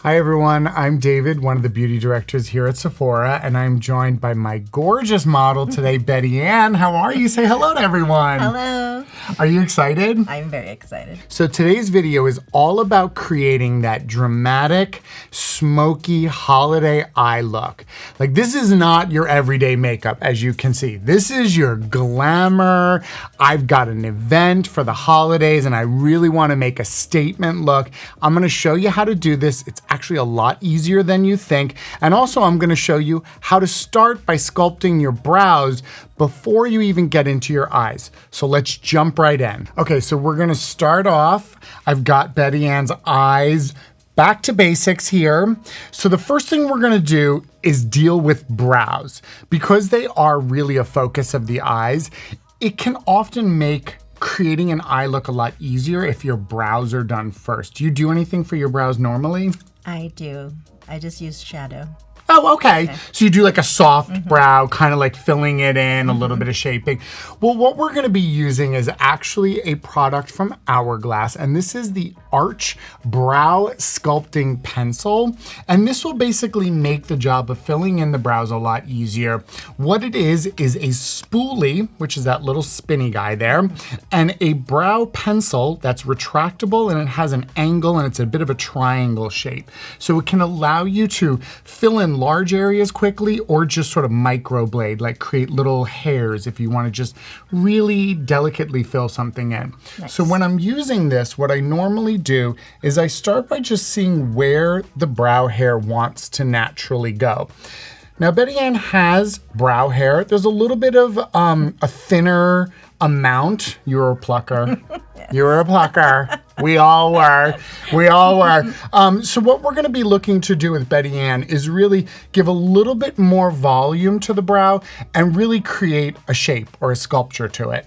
Hi everyone, I'm David, one of the beauty directors here at Sephora, and I'm joined by my gorgeous model today, Betty Ann. How are you? Say hello to everyone. Hello. Are you excited? I'm very excited. So today's video is all about creating that dramatic, smoky holiday eye look. Like, this is not your everyday makeup, as you can see. This is your glamour. I've got an event for the holidays and I really want to make a statement look. I'm going to show you how to do this. It's actually a lot easier than you think. And also I'm going to show you how to start by sculpting your brows before you even get into your eyes. So let's jump right in. Okay, so we're going to start off. I've got Betty Ann's eyes. Back to basics here. So the first thing we're gonna do is deal with brows. Because they are really a focus of the eyes, it can often make creating an eye look a lot easier if your brows are done first. Do you do anything for your brows normally? I do. I just use shadow. Oh, okay. So you do like a soft brow, kind of like filling it in, a little bit of shaping. Well, what we're gonna be using is actually a product from Hourglass, and this is the Arch Brow Sculpting Pencil. And this will basically make the job of filling in the brows a lot easier. What it is a spoolie, which is that little spinny guy there, and a brow pencil that's retractable and it has an angle and it's a bit of a triangle shape. So it can allow you to fill in large areas quickly or just sort of microblade, like create little hairs if you want to just really delicately fill something in. Nice. So when I'm using this, what I normally do is I start by just seeing where the brow hair wants to naturally go. Now, Betty Ann has brow hair. There's a little bit of a thinner amount. You're a plucker. Yes. You're a plucker. We all were. We all were. So what we're going to be looking to do with Betty Ann is really give a little bit more volume to the brow and really create a shape or a sculpture to it.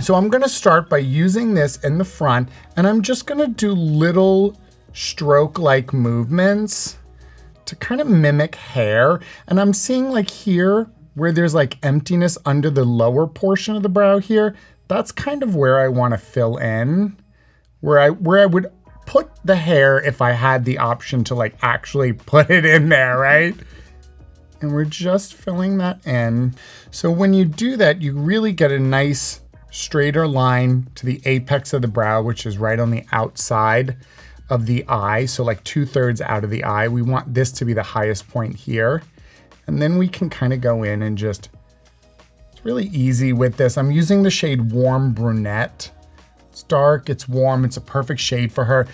So I'm going to start by using this in the front, and I'm just going to do little stroke-like movements to kind of mimic hair. And I'm seeing like here where there's like emptiness under the lower portion of the brow here. That's kind of where I want to fill in, where I would put the hair if I had the option to like actually put it in there, right? And we're just filling that in. So when you do that, you really get a nice straighter line to the apex of the brow, which is right on the outside of the eye. So like 2/3 out of the eye. We want this to be the highest point here. And then we can kind of go in and just, it's really easy with this. I'm using the shade Warm Brunette. It's dark, it's warm, it's a perfect shade for her.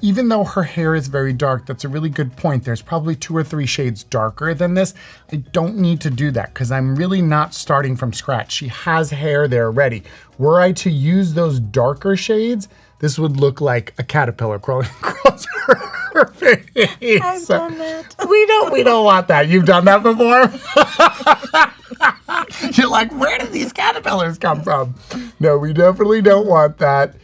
Even though her hair is very dark, that's a really good point. There's probably 2 or 3 shades darker than this. I don't need to do that because I'm really not starting from scratch. She has hair there already. Were I to use those darker shades, this would look like a caterpillar crawling across her face. I've done that. We don't want that. You've done that before? You're like, where did these caterpillars come from? No, we definitely don't want that.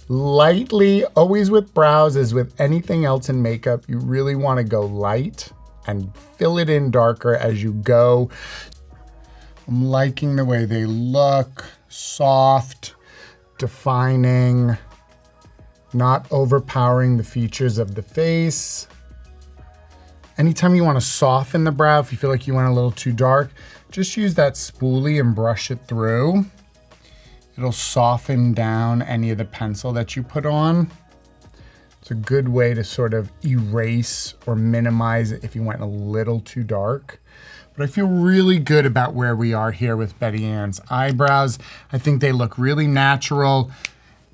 Lightly, always with brows, as with anything else in makeup, you really want to go light and fill it in darker as you go. I'm liking the way they look. Soft, defining, not overpowering the features of the face. Anytime you want to soften the brow, if you feel like you went a little too dark, just use that spoolie and brush it through. It'll soften down any of the pencil that you put on. It's a good way to sort of erase or minimize it if you went a little too dark. But I feel really good about where we are here with Betty Ann's eyebrows. I think they look really natural,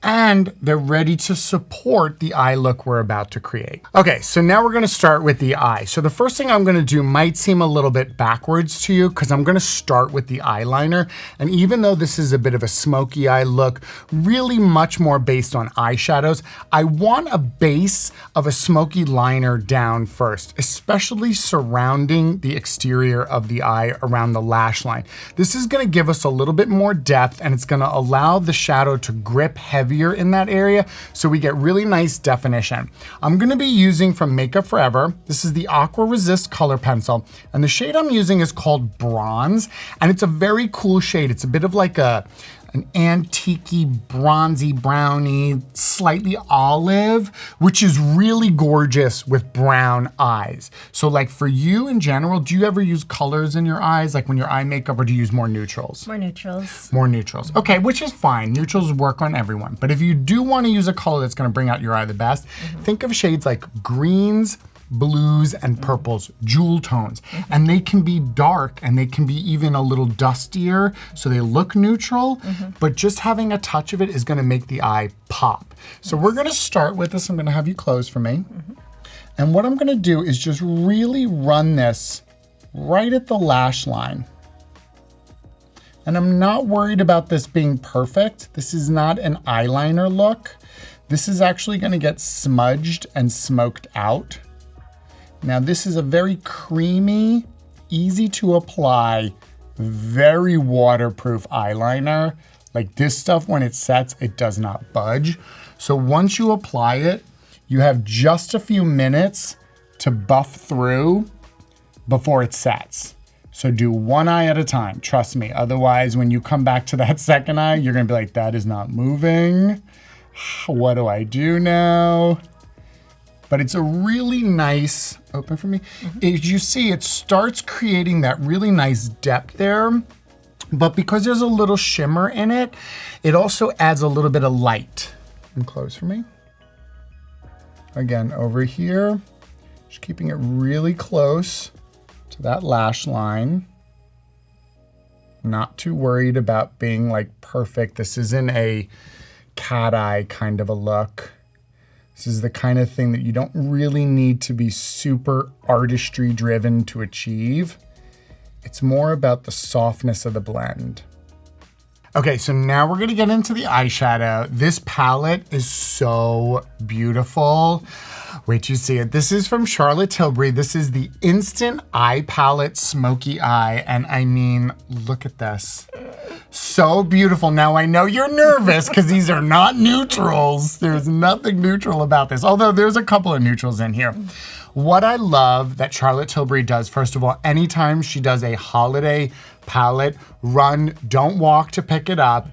and they're ready to support the eye look we're about to create. Okay, so now we're gonna start with the eye. So the first thing I'm gonna do might seem a little bit backwards to you because I'm gonna start with the eyeliner. And even though this is a bit of a smoky eye look, really much more based on eyeshadows, I want a base of a smoky liner down first, especially surrounding the exterior of the eye around the lash line. This is gonna give us a little bit more depth, and it's gonna allow the shadow to grip heavier in that area, so we get really nice definition. I'm gonna be using from Makeup Forever. This is the Aqua Resist color pencil, and the shade I'm using is called Bronze, and it's a very cool shade. It's a bit of like a an antique-y, bronzy, browny, slightly olive, which is really gorgeous with brown eyes. So like for you in general, do you ever use colors in your eyes, like when your eye makeup, or do you use more neutrals? More neutrals. More neutrals. Okay, which is fine. Neutrals work on everyone. But if you do want to use a color that's going to bring out your eye the best, think of shades like greens, blues, and purples, jewel tones. And they can be dark and they can be even a little dustier, so they look neutral, but just having a touch of it is gonna make the eye pop. So we're gonna start with this. I'm gonna have you close for me. And what I'm gonna do is just really run this right at the lash line. And I'm not worried about this being perfect. This is not an eyeliner look. This is actually gonna get smudged and smoked out. Now this is a very creamy, easy to apply, very waterproof eyeliner. Like this stuff, when it sets, it does not budge. So once you apply it, you have just a few minutes to buff through before it sets. So do one eye at a time, trust me. Otherwise, when you come back to that second eye, you're gonna be like, that is not moving. What do I do now? But it's a really nice, open for me. As you see, it starts creating that really nice depth there, but because there's a little shimmer in it, it also adds a little bit of light. And close for me. Again, over here, just keeping it really close to that lash line. Not too worried about being like perfect. This isn't a cat eye kind of a look. This is the kind of thing that you don't really need to be super artistry driven to achieve. It's more about the softness of the blend. Okay, so now we're gonna get into the eyeshadow. This palette is so beautiful. Wait till you see it. This is from Charlotte Tilbury. This is the Instant Eye Palette Smoky Eye. And I mean, look at this. So beautiful. Now I know you're nervous because these are not neutrals. There's nothing neutral about this, although there's a couple of neutrals in here. What I love that Charlotte Tilbury does, first of all, anytime she does a holiday palette, run, don't walk to pick it up.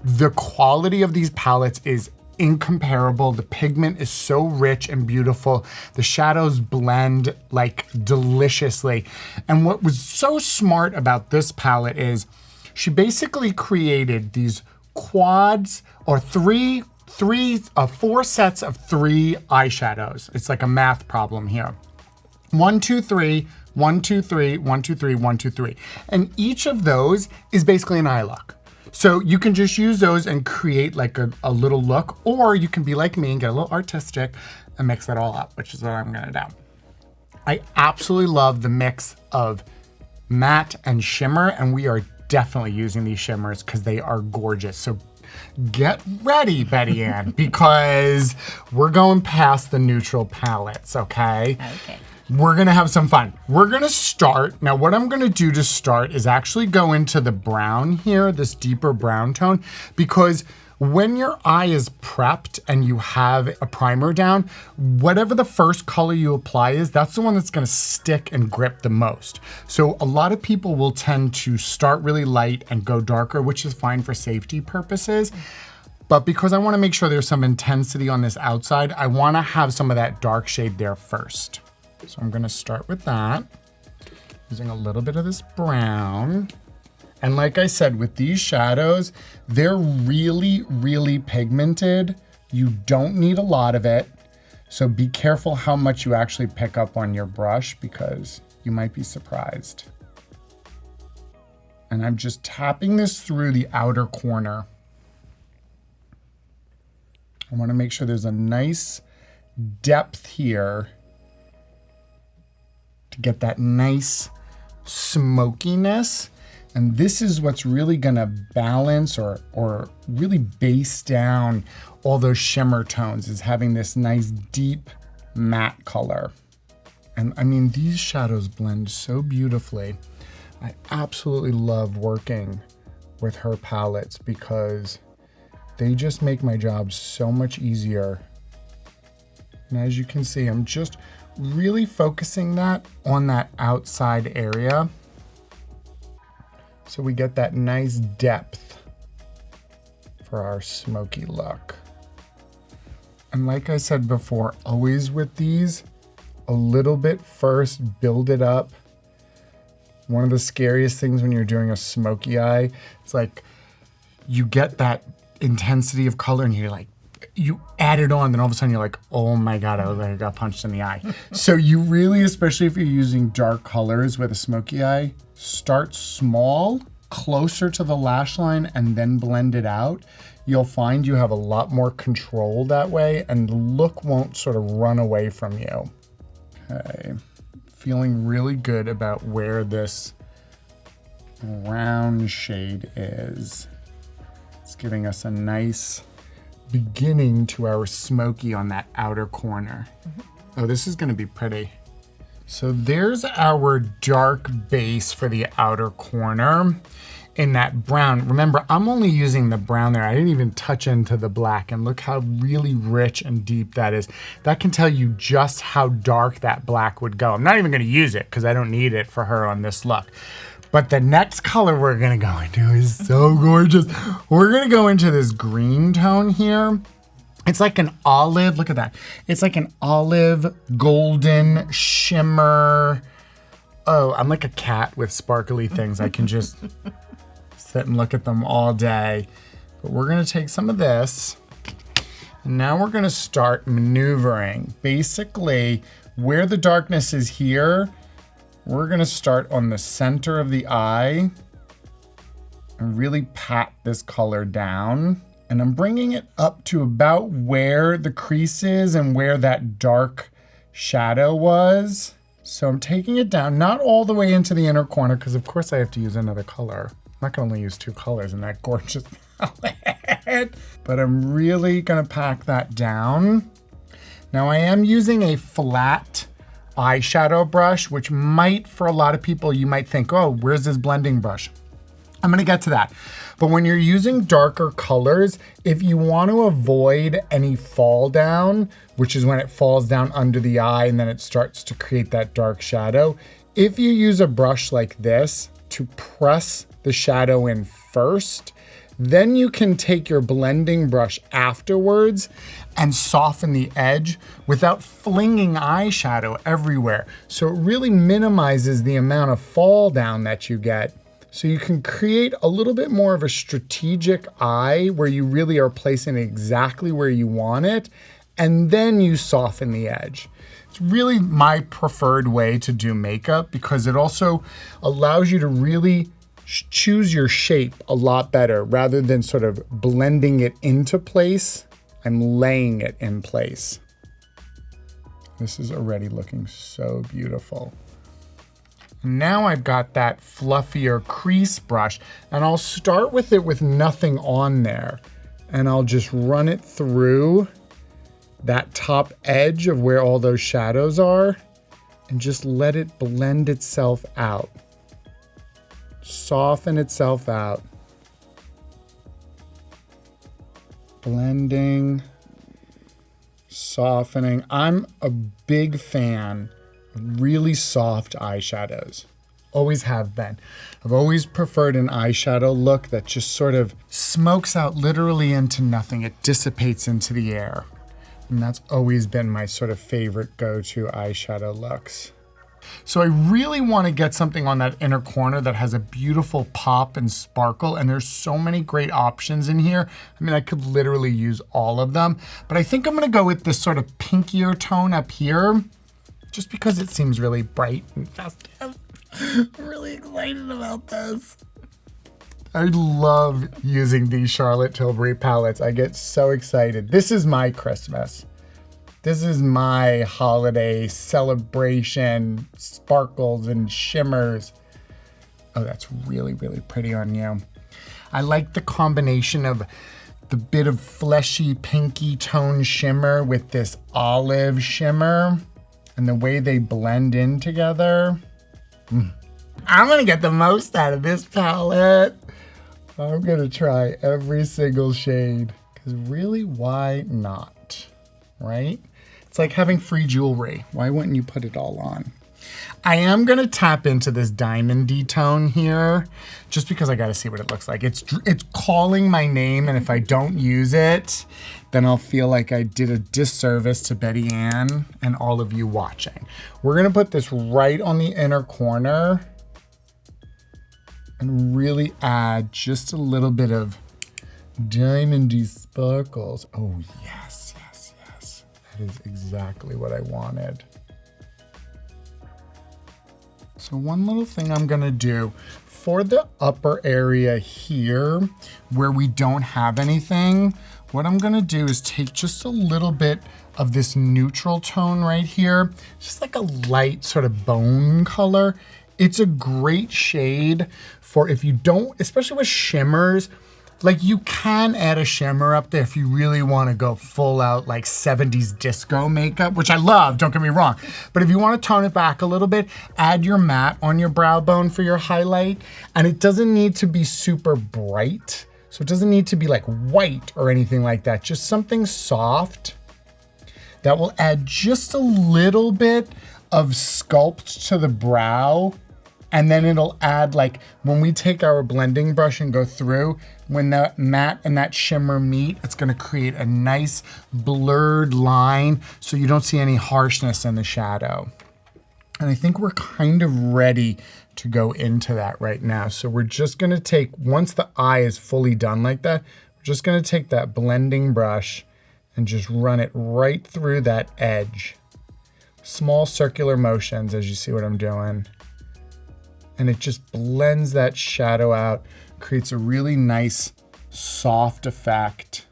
The quality of these palettes is incomparable. The pigment is so rich and beautiful. The shadows blend like deliciously. And what was so smart about this palette is she basically created these quads or four sets of 3 eyeshadows. It's like a math problem here. 1, 2, 3, 1, 2, 3, 1, 2, 3, 1, 2, 3. And each of those is basically an eye look. So you can just use those and create like a little look, or you can be like me and get a little artistic and mix that all up, which is what I'm gonna do. I absolutely love the mix of matte and shimmer, and we are definitely using these shimmers because they are gorgeous. So get ready, Betty Ann, because we're going past the neutral palettes, okay? Okay. We're gonna have some fun. We're gonna start, now what I'm gonna do to start is actually go into the brown here, this deeper brown tone, because when your eye is prepped and you have a primer down, whatever the first color you apply is, that's the one that's gonna stick and grip the most. So a lot of people will tend to start really light and go darker, which is fine for safety purposes. But because I wanna make sure there's some intensity on this outside, I wanna have some of that dark shade there first. So I'm gonna start with that, using a little bit of this brown. And like I said, with these shadows, they're really, really pigmented. You don't need a lot of it. So be careful how much you actually pick up on your brush because you might be surprised. And I'm just tapping this through the outer corner. I wanna make sure there's a nice depth here to get that nice smokiness. And this is what's really gonna balance or really base down all those shimmer tones, is having this nice deep matte color. And I mean, these shadows blend so beautifully. I absolutely love working with her palettes because they just make my job so much easier. And as you can see, I'm just really focusing that on that outside area so we get that nice depth. for our smoky look. And like I said before, always with these, a little bit first, build it up. One of the scariest things when you're doing a smoky eye, it's like you get that intensity of color and you're like, you add it on, then all of a sudden you're like, oh my God, I look like I got punched in the eye. So you really, especially if you're using dark colors with a smoky eye, start small, closer to the lash line, and then blend it out. You'll find you have a lot more control that way and the look won't sort of run away from you. Okay, feeling really good about where this brown shade is. It's giving us a nice beginning to our smoky on that outer corner. Oh, this is gonna be pretty. So there's our dark base for the outer corner in that brown. Remember, I'm only using the brown there. I didn't even touch into the black, and look how really rich and deep that is. That can tell you just how dark that black would go. I'm not even gonna use it because I don't need it for her on this look. But the next color we're gonna go into is so gorgeous. We're gonna go into this green tone here. It's like an olive, look at that. It's like an olive golden shimmer. Oh, I'm like a cat with sparkly things. I can just sit and look at them all day. But we're gonna take some of this. And now we're gonna start maneuvering. Basically, where the darkness is here, we're gonna start on the center of the eye and really pat this color down. And I'm bringing it up to about where the crease is and where that dark shadow was. So I'm taking it down, not all the way into the inner corner, because of course I have to use another color. I'm not gonna only use 2 colors in that gorgeous palette. But I'm really gonna pack that down. Now I am using a flat eyeshadow brush, which might, for a lot of people, you might think, oh, where's this blending brush? I'm gonna get to that. But when you're using darker colors, if you want to avoid any fall down, which is when it falls down under the eye and then it starts to create that dark shadow, if you use a brush like this to press the shadow in first, then you can take your blending brush afterwards and soften the edge without flinging eyeshadow everywhere. So it really minimizes the amount of fall down that you get. So you can create a little bit more of a strategic eye where you really are placing it exactly where you want it, and then you soften the edge. It's really my preferred way to do makeup because it also allows you to really choose your shape a lot better rather than sort of blending it into place. I'm laying it in place. This is already looking so beautiful. Now I've got that fluffier crease brush, and I'll start with it with nothing on there. And I'll just run it through that top edge of where all those shadows are and just let it blend itself out. Soften itself out. Blending, softening. I'm a big fan of really soft eyeshadows. Always have been. I've always preferred an eyeshadow look that just sort of smokes out literally into nothing. It dissipates into the air. And that's always been my sort of favorite go-to eyeshadow looks. So I really want to get something on that inner corner that has a beautiful pop and sparkle, and there's so many great options in here. I mean, I could literally use all of them, but I think I'm gonna go with this sort of pinkier tone up here, just because it seems really bright and festive. I'm really excited about this. I love using these Charlotte Tilbury palettes. I get so excited. This is my Christmas. This is my holiday celebration, sparkles and shimmers. Oh, that's really, really pretty on you. I like the combination of the bit of fleshy pinky tone shimmer with this olive shimmer and the way they blend in together. I'm gonna get the most out of this palette. I'm gonna try every single shade, because really, why not, right? It's like having free jewelry. Why wouldn't you put it all on? I am gonna tap into this diamondy tone here, just because I gotta see what it looks like. It's calling my name, and if I don't use it, then I'll feel like I did a disservice to Betty Ann and all of you watching. We're gonna put this right on the inner corner and really add just a little bit of diamondy sparkles. Oh, yes, yes, yes. That is exactly what I wanted. So one little thing I'm gonna do for the upper area here where we don't have anything, what I'm gonna do is take just a little bit of this neutral tone right here, just like a light sort of bone color. It's a great shade for if you don't, especially with shimmers, like you can add a shimmer up there if you really want to go full out like 70s disco makeup, which I love, don't get me wrong. But if you want to tone it back a little bit, add your matte on your brow bone for your highlight. And it doesn't need to be super bright. So it doesn't need to be like white or anything like that. Just something soft that will add just a little bit of sculpt to the brow. And then it'll add, like, when we take our blending brush and go through, when that matte and that shimmer meet, it's gonna create a nice blurred line so you don't see any harshness in the shadow. And I think we're kind of ready to go into that right now. So we're just gonna take, once the eye is fully done like that, we're just gonna take that blending brush and just run it right through that edge. Small circular motions, as you see what I'm doing. And it just blends that shadow out, creates a really nice, soft effect.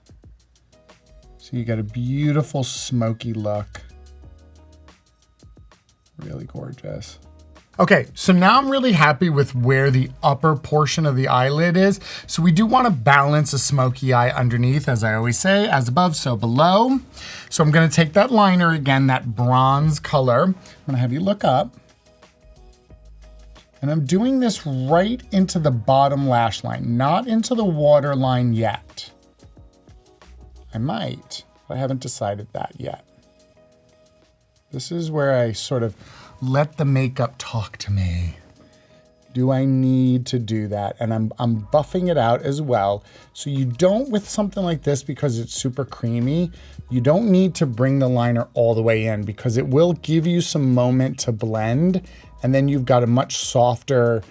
So you got a beautiful smoky look. Really gorgeous. Okay, so now I'm really happy with where the upper portion of the eyelid is. So we do want to balance a smoky eye underneath, as I always say, as above, so below. So I'm gonna take that liner again, that bronze color. I'm gonna have you look up. And I'm doing this right into the bottom lash line, not into the waterline yet. I might, but I haven't decided that yet. This is where I sort of let the makeup talk to me. Do I need to do that? And I'm buffing it out as well. So you don't, with something like this, because it's super creamy, you don't need to bring the liner all the way in because it will give you some moment to blend. And then you've got a much softer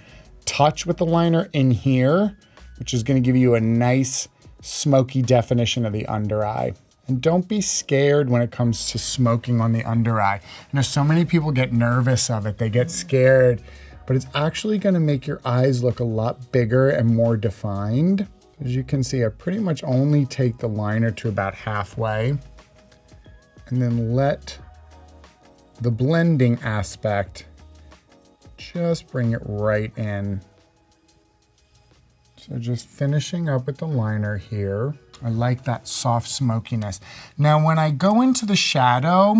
touch with the liner in here, which is gonna give you a nice smoky definition of the under eye. And don't be scared when it comes to smoking on the under eye. I know so many people get nervous of it, they get scared, but it's actually gonna make your eyes look a lot bigger and more defined. As you can see, I pretty much only take the liner to about halfway and then let the blending aspect just bring it right in. So just finishing up with the liner here. I like that soft smokiness. Now when I go into the shadow,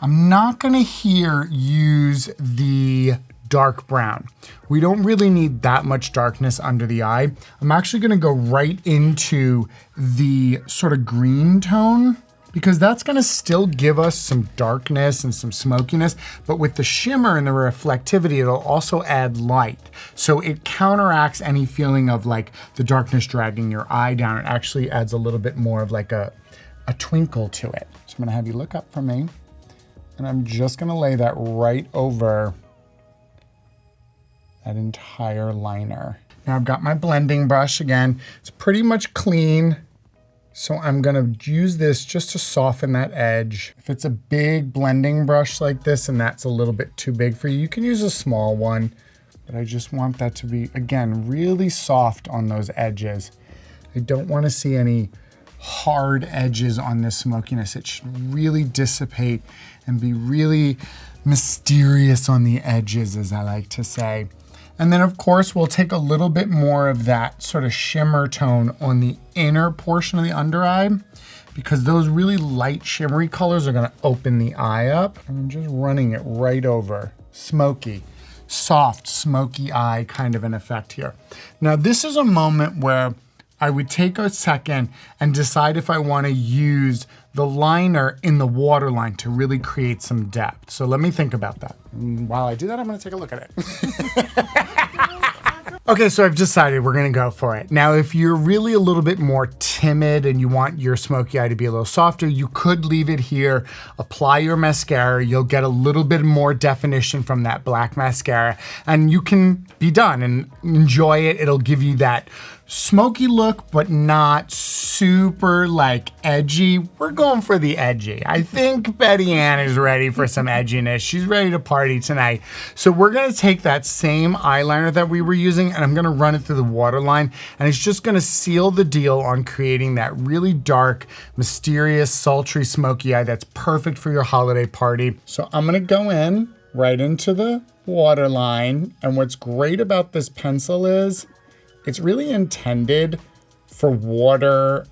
I'm not gonna here use the dark brown. We don't really need that much darkness under the eye. I'm actually gonna go right into the sort of green tone because that's gonna still give us some darkness and some smokiness, but with the shimmer and the reflectivity, it'll also add light. So it counteracts any feeling of like the darkness dragging your eye down. It actually adds a little bit more of like a twinkle to it. So I'm gonna have you look up for me, and I'm just gonna lay that right over that entire liner. Now I've got my blending brush again. It's pretty much clean. So I'm gonna use this just to soften that edge. If it's a big blending brush like this and that's a little bit too big for you, you can use a small one, but I just want that to be, again, really soft on those edges. I don't wanna see any hard edges on this smokiness. It should really dissipate and be really mysterious on the edges, as I like to say. And then of course, we'll take a little bit more of that sort of shimmer tone on the inner portion of the under eye because those really light shimmery colors are gonna open the eye up. And I'm just running it right over. Smoky, soft, smoky eye kind of an effect here. Now this is a moment where I would take a second and decide if I want to use the liner in the waterline to really create some depth. So let me think about that. While I do that, I'm going to take a look at it. Okay, so I've decided we're gonna go for it. Now, if you're really a little bit more timid and you want your smoky eye to be a little softer, you could leave it here, apply your mascara, you'll get a little bit more definition from that black mascara, and you can be done and enjoy it. It'll give you that smoky look, but not super like edgy. We're going for the edgy. I think Betty Ann is ready for some edginess. She's ready to party tonight. So we're gonna take that same eyeliner that we were using and I'm gonna run it through the waterline, and it's just gonna seal the deal on creating that really dark, mysterious, sultry smoky eye that's perfect for your holiday party. So I'm gonna go in right into the waterline, and what's great about this pencil is it's really intended for waterproof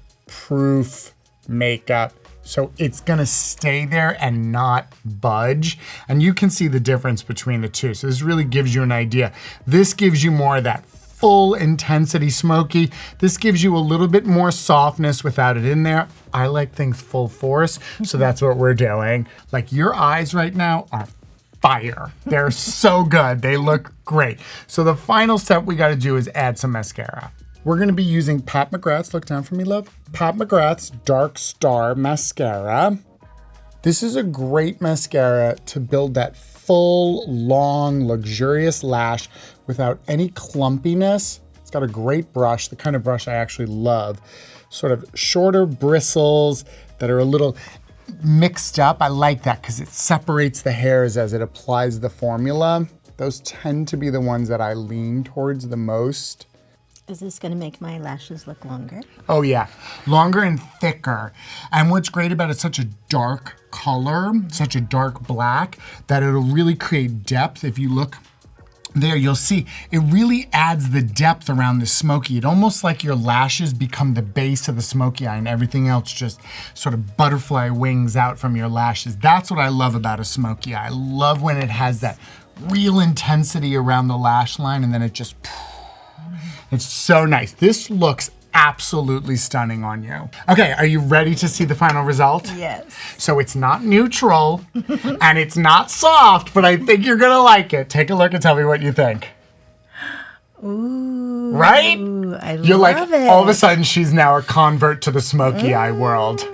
makeup. So it's gonna stay there and not budge. And you can see the difference between the two. So this really gives you an idea. This gives you more of that full intensity smoky. This gives you a little bit more softness without it in there. I like things full force, so that's what we're doing. Like your eyes right now are fire. They're so good. They look great. So the final step we got to do is add some mascara. We're going to be using Pat McGrath's, look down for me, love. Pat McGrath's Dark Star Mascara. This is a great mascara to build that full, long, luxurious lash without any clumpiness. It's got a great brush, the kind of brush I actually love. Sort of shorter bristles that are a little mixed up. I like that because it separates the hairs as it applies the formula. Those tend to be the ones that I lean towards the most. Is this going to make my lashes look longer? Oh yeah, longer and thicker. And what's great about it's such a dark color, such a dark black, that it'll really create depth. If you look there, you'll see it really adds the depth around the smoky. It almost like your lashes become the base of the smoky eye and everything else just sort of butterfly wings out from your lashes. That's what I love about a smoky eye. I love when it has that real intensity around the lash line and then it just, it's so nice. This looks absolutely stunning on you. Okay, are you ready to see the final result? Yes. So it's not neutral and it's not soft, but I think you're gonna like it. Take a look and tell me what you think. Ooh. Right? You're like, it. all of a sudden she's now a convert to the smoky eye world.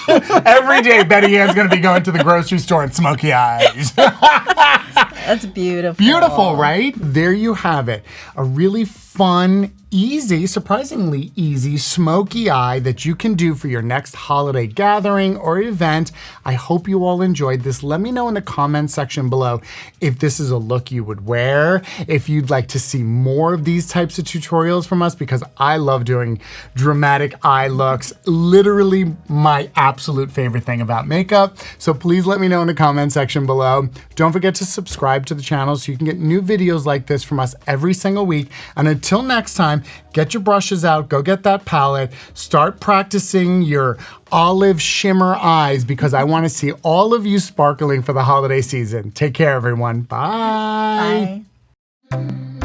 Every day Betty Ann's gonna be going to the grocery store and smoky eyes. That's beautiful. Beautiful, right? There you have it. A really fun, easy, surprisingly easy smoky eye that you can do for your next holiday gathering or event. I hope you all enjoyed this. Let me know in the comments section below if this is a look you would wear, if you'd like to see more of these types of tutorials from us, because I love doing dramatic eye looks. Literally my absolute favorite thing about makeup. So please let me know in the comment section below. Don't forget to subscribe to the channel so you can get new videos like this from us every single week. And until next time, get your brushes out, go get that palette, start practicing your olive shimmer eyes because I want to see all of you sparkling for the holiday season. Take care, everyone. Bye. Bye.